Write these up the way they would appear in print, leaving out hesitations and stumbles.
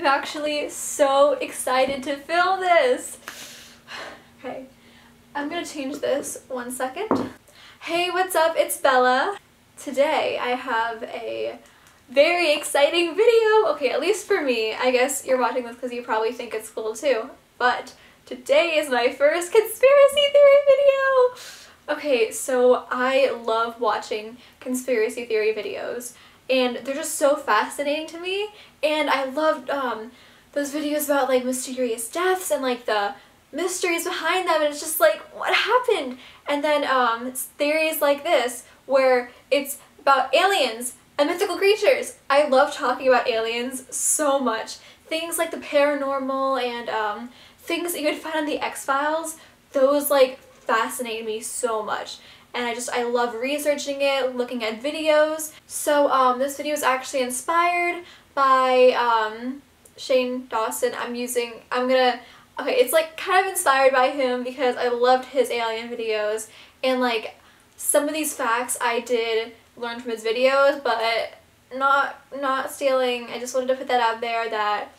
I'm actually so excited to film this. Okay, I'm gonna change this 1 second. Hey, what's up? It's Bella. Today I have a very exciting video. Okay, at least for me. I guess you're watching this because you probably think it's cool too. But today is my first conspiracy theory video. Okay, so I love watching conspiracy theory videos, and they're just so fascinating to me. And I loved those videos about like mysterious deaths and like the mysteries behind them, and it's just like, what happened? And then theories like this where it's about aliens and mythical creatures. I love talking about aliens so much. Things like the paranormal and things that you would find on the X-Files, those like fascinate me so much. And I love researching it, looking at videos. So this video is actually inspired by Shane Dawson. Okay, it's like kind of inspired by him because I loved his alien videos, and like some of these facts I did learn from his videos, but not stealing. I just wanted to put that out there that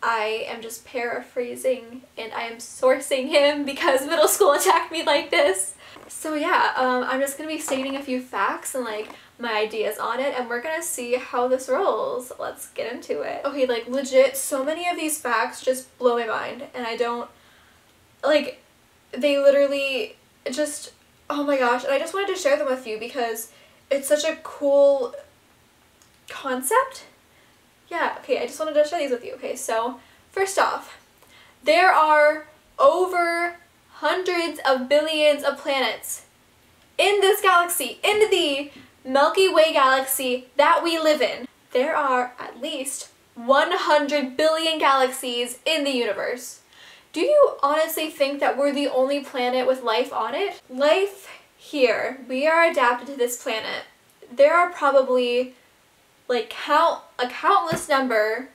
I am just paraphrasing and I am sourcing him because middle school attacked me like this. So yeah, I'm just gonna be stating a few facts and like my ideas on it, and we're gonna see how this rolls. Let's get into it. Okay, like legit, so many of these facts just blow my mind, and I don't, like, they literally just, oh my gosh, and I just wanted to share them with you because it's such a cool concept. Yeah, okay, I just wanted to share these with you. Okay, so first off, there are over hundreds of billions of planets in this galaxy, in the Milky Way galaxy that we live in. There are at least 100 billion galaxies in the universe. Do you honestly think that we're the only planet with life on it? Life here, we are adapted to this planet. There are probably like a countless number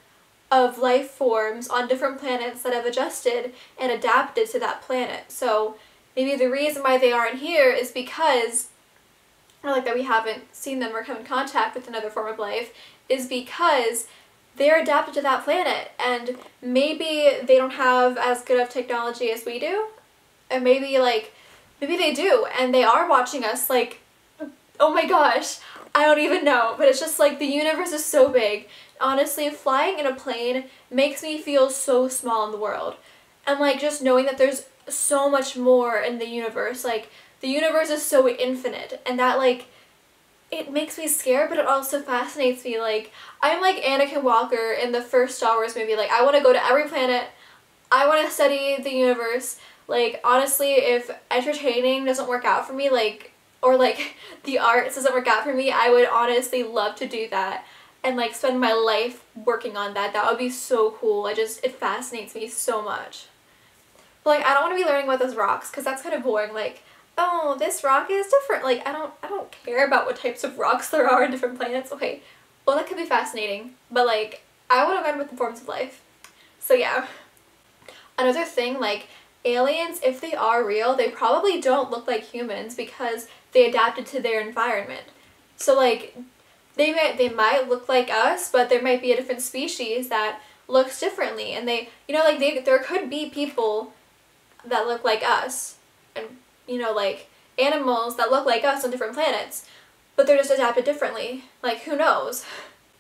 of life forms on different planets that have adjusted and adapted to that planet. So maybe the reason why they aren't here is because, or like that we haven't seen them or come in contact with another form of life, is because they're adapted to that planet, and maybe they don't have as good of technology as we do, and maybe they do and they are watching us. Like, oh my gosh, I don't even know, but it's just like the universe is so big. Honestly, flying in a plane makes me feel so small in the world. And like just knowing that there's so much more in the universe, like the universe is so infinite, and that like, it makes me scared, but it also fascinates me. Like, I'm like Anakin Walker in the first Star Wars movie. Like, I want to go to every planet. I want to study the universe. Like, honestly, if entertaining doesn't work out for me, like, or like the arts doesn't work out for me, I would honestly love to do that and like spend my life working on that. That would be so cool. It fascinates me so much. But like, I don't want to be learning about those rocks because that's kind of boring. Like, oh, this rock is different. Like, I don't care about what types of rocks there are in different planets. Okay, well, that could be fascinating, but like, I want to learn about the forms of life. So yeah. Another thing, like, aliens, if they are real, they probably don't look like humans because they adapted to their environment. So like, they might look like us, but there might be a different species that looks differently, and they, you know, like there could be people that look like us, and you know, like animals that look like us on different planets, but they're just adapted differently. Like, who knows?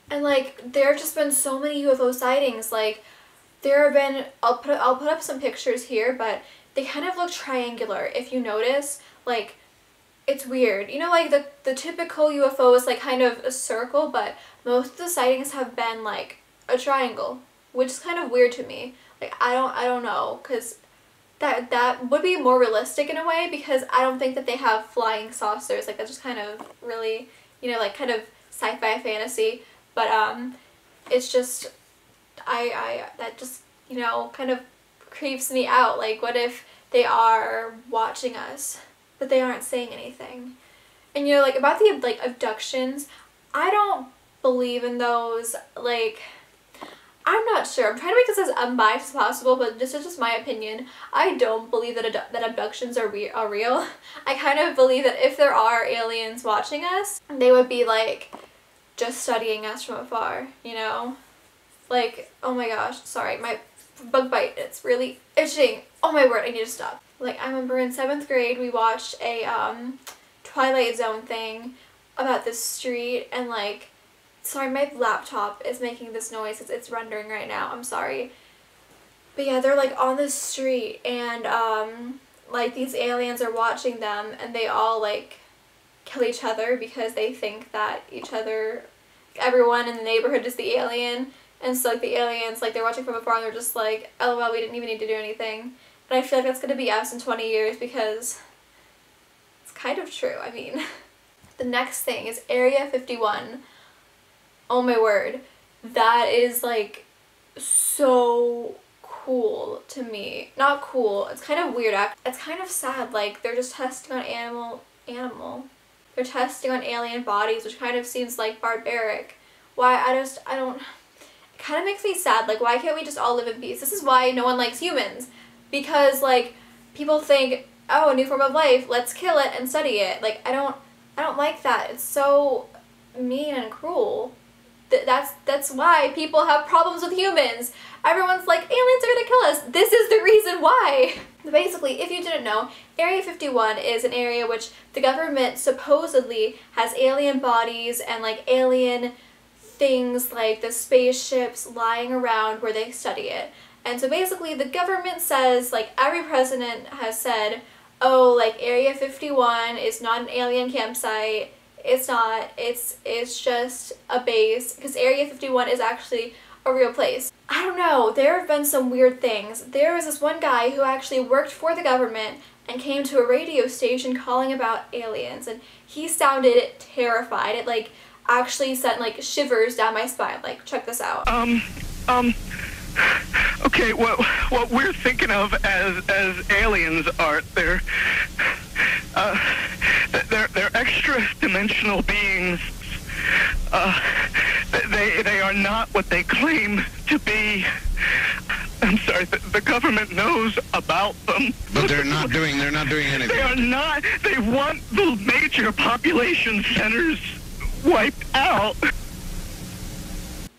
And like, there have just been so many UFO sightings. Like, there have been, I'll put up some pictures here, but they kind of look triangular if you notice. Like, it's weird. You know, like the typical UFO is like kind of a circle, but most of the sightings have been like a triangle, which is kind of weird to me. Like, I don't know, because that would be more realistic in a way, because I don't think that they have flying saucers. Like, that's just kind of really, you know, like kind of sci-fi fantasy. But it's just, that just, you know, kind of creeps me out. Like, what if they are watching us, but they aren't saying anything? And you know, like about the like abductions, I don't believe in those. Like, I'm not sure. I'm trying to make this as unbiased as possible, but this is just my opinion. I don't believe that that abductions are real. I kind of believe that if there are aliens watching us, they would be like just studying us from afar, you know? Like, oh my gosh, sorry, my bug bite, it's really itching. Oh my word, I need to stop. Like, I remember in 7th grade we watched a Twilight Zone thing about this street, and like, sorry, my laptop is making this noise. It's rendering right now. I'm sorry. But yeah, they're like on this street, and like these aliens are watching them, and they all like kill each other because they think that everyone in the neighborhood is the alien. And so like the aliens, like they're watching from afar and they're just like, LOL, we didn't even need to do anything. And I feel like that's gonna be us in 20 years because it's kind of true. I mean, the next thing is Area 51. Oh my word. That is like so cool to me. Not cool. It's kind of weird. It's kind of sad. Like they're just testing on animal. They're testing on alien bodies, which kind of seems like barbaric. Why? I don't. It kind of makes me sad. Like, why can't we just all live in peace? This is why no one likes humans. Because like people think, oh, a new form of life, let's kill it and study it. Like I don't like that. It's so mean and cruel. That's why people have problems with humans. Everyone's like, aliens are gonna kill us. This is the reason why. Basically, if you didn't know, Area 51 is an area which the government supposedly has alien bodies and like alien things like the spaceships lying around where they study it. And so basically the government says, like every president has said, oh, like Area 51 is not an alien campsite. It's not. It's just a base, because Area 51 is actually a real place. I don't know. There have been some weird things. There was this one guy who actually worked for the government and came to a radio station calling about aliens, and he sounded terrified. It like actually sent like shivers down my spine. Like, check this out. Okay, what we're thinking of as aliens are they're extra-dimensional beings. They are not what they claim to be. I'm sorry, the government knows about them. But they're not doing anything. They are not. They want the major population centers wiped out.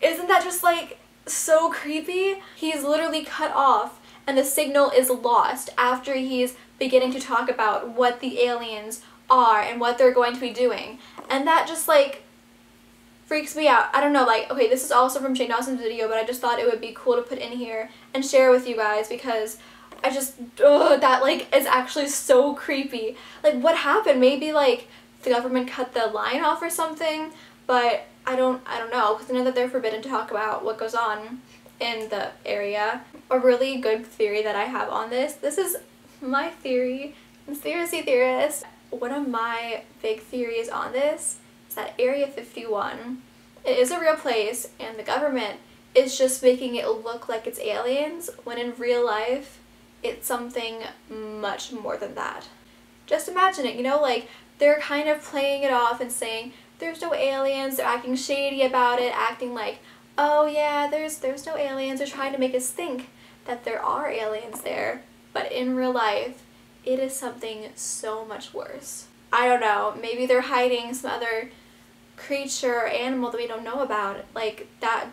Isn't that just like so creepy? He's literally cut off and the signal is lost after he's beginning to talk about what the aliens are and what they're going to be doing. And that just like freaks me out. I don't know, like, okay, this is also from Shane Dawson's video, but I just thought it would be cool to put in here and share with you guys because I just, that like is actually so creepy. Like, what happened? Maybe like the government cut the line off or something, but I don't know, because I know that they're forbidden to talk about what goes on in the area. A really good theory that I have on this is my theory, conspiracy theorist. One of my big theories on this is that Area 51, it is a real place and the government is just making it look like it's aliens, when in real life it's something much more than that. Just imagine it, you know, like they're kind of playing it off and saying there's no aliens, they're acting shady about it, acting like, oh yeah, there's no aliens, they're trying to make us think that there are aliens there, but in real life it is something so much worse. I don't know, maybe they're hiding some other creature or animal that we don't know about, like that,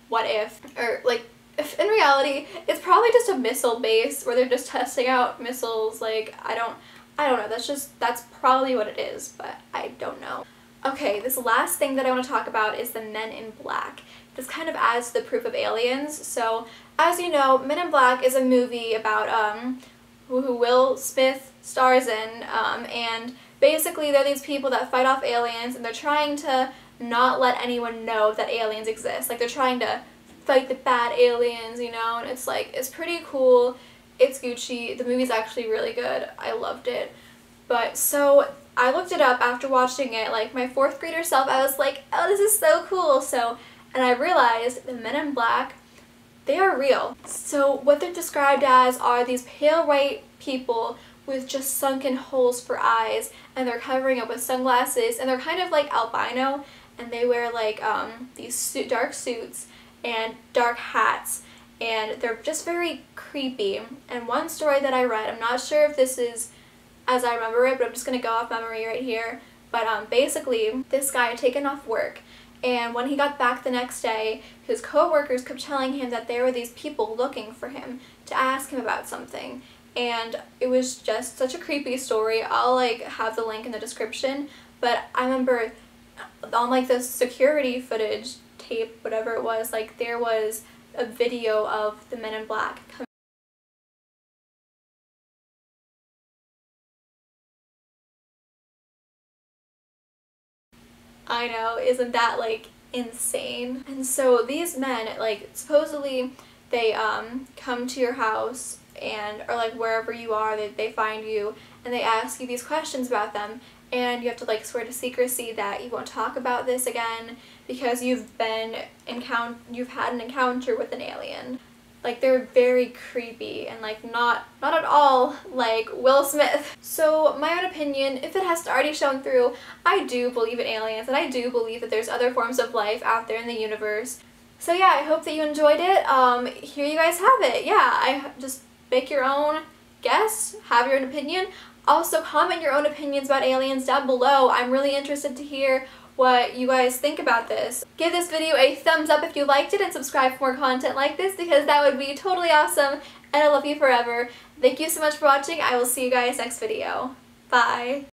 what if, or like, if in reality it's probably just a missile base where they're just testing out missiles. Like, I don't know, that's probably what it is, but I don't know. Okay, this last thing that I want to talk about is the Men in Black. This kind of adds to the proof of aliens. So, as you know, Men in Black is a movie about who Will Smith stars in, and basically they're these people that fight off aliens, and they're trying to not let anyone know that aliens exist. Like, they're trying to fight the bad aliens, you know, and it's like, it's pretty cool. It's Gucci. The movie's actually really good. I loved it. But so I looked it up after watching it, like my 4th grader self, I was like, oh, this is so cool. So, and I realized the Men in Black, they are real. So what they're described as are these pale white people with just sunken holes for eyes, and they're covering up with sunglasses, and they're kind of like albino, and they wear like these dark suits and dark hats, and they're just very creepy. And one story that I read, I'm not sure if this is as I remember it, but I'm just gonna go off memory right here, but basically this guy had taken off work And when he got back the next day, his co-workers kept telling him that there were these people looking for him to ask him about something. And it was just such a creepy story. I'll like have the link in the description, but I remember on like the security footage tape, whatever it was, like there was a video of the Men in Black coming. I know, isn't that like insane? And so these men, like supposedly they come to your house and or like wherever you are, they find you and they ask you these questions about them, and you have to like swear to secrecy that you won't talk about this again because you've had an encounter with an alien. Like they're very creepy and like not at all like Will Smith. So my own opinion, if it hasn't already shown through, I do believe in aliens and I do believe that there's other forms of life out there in the universe. So yeah, I hope that you enjoyed it. Here you guys have it. Yeah, I just make your own guess, have your own opinion. Also comment your own opinions about aliens down below. I'm really interested to hear what you guys think about this. Give this video a thumbs up if you liked it and subscribe for more content like this because that would be totally awesome and I love you forever. Thank you so much for watching. I will see you guys next video. Bye.